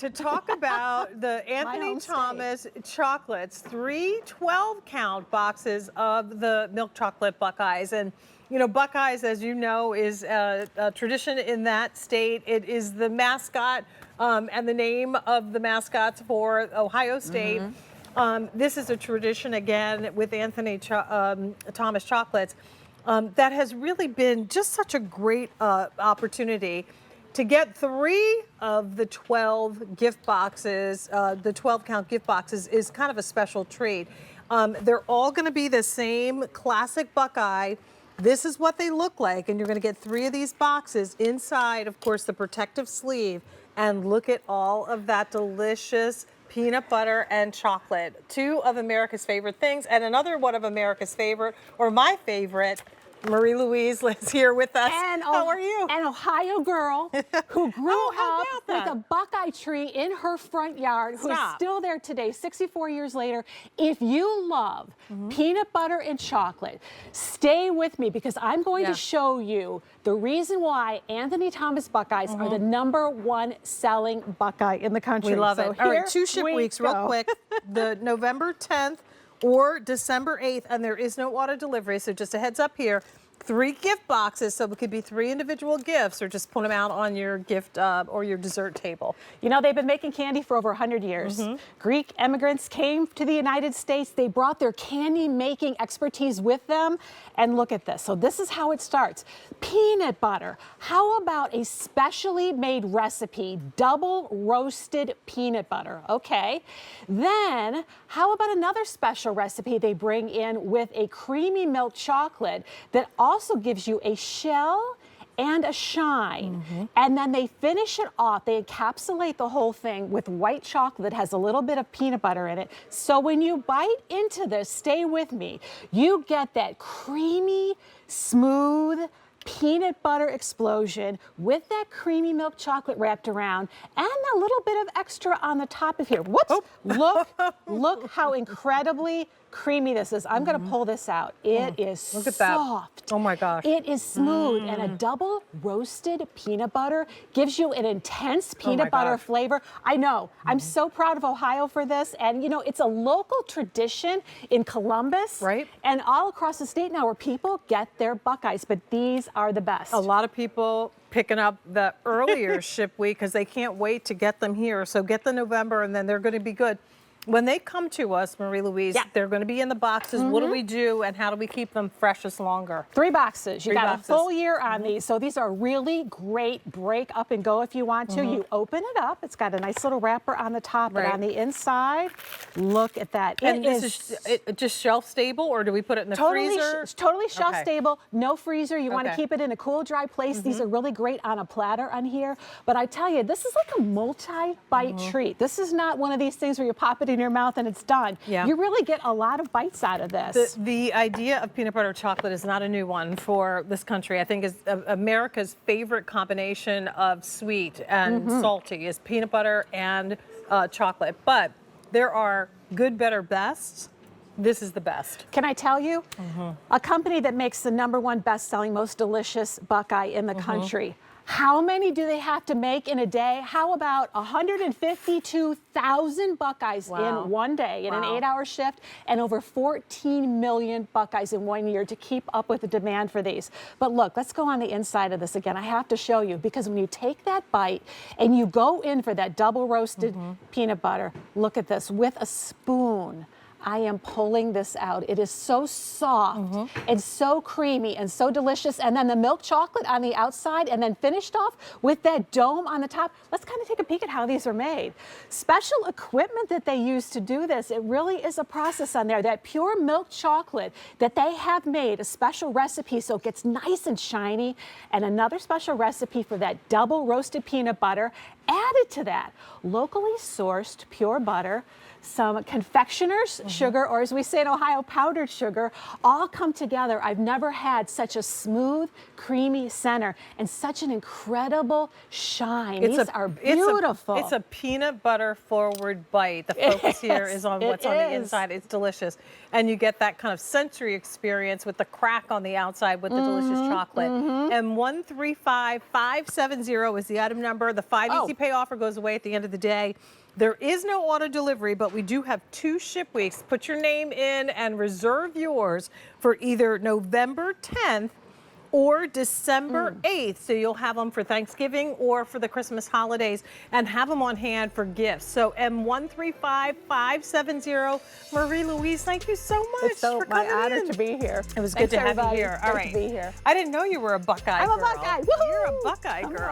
to talk about the Anthony Thomas chocolates, 3 12-count boxes of the milk chocolate Buckeyes. And, you know, Buckeyes, as you know, is a tradition in that state. It is the mascot and the name of the mascots for Ohio State. This is a tradition, again, with Anthony Thomas chocolates that has really been just such a great opportunity to get 3 of the 12 gift boxes. The 12-count gift boxes is kind of a special treat. They're all going to be the same classic Buckeye. This is what they look like, and you're going to get 3 of these boxes inside, of course, the protective sleeve. And look at all of that delicious peanut butter and chocolate. 2 of America's favorite things, and another one of America's favorite, or my favorite, Marie Louise is here with us. And how are you? An Ohio girl who grew up with a Buckeye tree in her front yard, who's still there today, 64 years later. If you love peanut butter and chocolate, stay with me, because I'm going to show you the reason why Anthony Thomas Buckeyes are the #1 selling Buckeye in the country. We love it. All right, 2 ship weeks, real quick. The November 10th or December 8th, and there is no auto delivery, so just a heads up here. 3 gift boxes, so it could be 3 individual gifts, or just put them out on your gift or your dessert table. You know, they've been making candy for over 100 years. Greek immigrants came to the United States. They brought their candy making expertise with them. And look at this. So this is how it starts. Peanut butter. How about a specially made recipe, double roasted peanut butter? Okay. Then how about another special recipe they bring in with a creamy milk chocolate that also gives you a shell and a shine. And then they finish it off. They encapsulate the whole thing with white chocolate that has a little bit of peanut butter in it. So when you bite into this, stay with me, you get that creamy, smooth peanut butter explosion with that creamy milk chocolate wrapped around, and a little bit of extra on the top of here. Whoops! Look how incredibly creamy this is. I'm going to pull this out. It is Look at soft. That. Oh my gosh. It is smooth, and a double roasted peanut butter gives you an intense peanut butter flavor. I know. I'm so proud of Ohio for this, and you know, it's a local tradition in Columbus, and all across the state now, where people get their Buckeyes, but these are the best. A lot of people picking up the earlier ship week because they can't wait to get them here. So get the November, and then they're going to be good. When they come to us, Marie Louise, they're going to be in the boxes. What do we do, and how do we keep them freshest longer? 3 boxes. You got a full year on these. So these are really great break up and go if you want to. You open it up. It's got a nice little wrapper on the top, but on the inside, look at that. And this is just shelf stable, or do we put it in the freezer? Totally shelf stable, no freezer. You want to keep it in a cool, dry place. These are really great on a platter on here. But I tell you, this is like a multi-bite treat. This is not one of these things where you pop it in your mouth and it's done. You really get a lot of bites out of this. The idea of peanut butter chocolate is not a new one for this country. I think is America's favorite combination of sweet and salty is peanut butter and chocolate. But there are good, better, bests. This is the best. Can I tell you? A company that makes the #1 best-selling, most delicious Buckeye in the country. How many do they have to make in a day? How about 152,000 Buckeyes in one day, in an 8-hour shift, and over 14 million Buckeyes in 1 year to keep up with the demand for these. But look, let's go on the inside of this again. I have to show you, because when you take that bite and you go in for that double roasted peanut butter, look at this, with a spoon. I am pulling this out. It is so soft and so creamy and so delicious. And then the milk chocolate on the outside, and then finished off with that dome on the top. Let's kind of take a peek at how these are made. Special equipment that they use to do this. It really is a process on there. That pure milk chocolate that they have made, a special recipe so it gets nice and shiny. And another special recipe for that double roasted peanut butter. Added to that, locally sourced pure butter, some confectioner's sugar, or as we say in Ohio, powdered sugar, all come together. I've never had such a smooth, creamy center and such an incredible shine. These are beautiful. It's a peanut butter forward bite. The focus here is on what's on the inside. It's delicious. And you get that kind of sensory experience with the crack on the outside with the delicious chocolate. And 135570 is the item number. The 5 is easy pay offer goes away at the end of the day. There is no auto delivery, but we do have 2 ship weeks. Put your name in and reserve yours for either November 10th or December 8th. So you'll have them for Thanksgiving or for the Christmas holidays and have them on hand for gifts. So M135570, Marie Louise, thank you so much It's so for coming my honor in. to be here. It was good to have you here. All right. Great to be here. I didn't know you were a Buckeye I'm a girl. Buckeye. Woohoo! You're a Buckeye girl.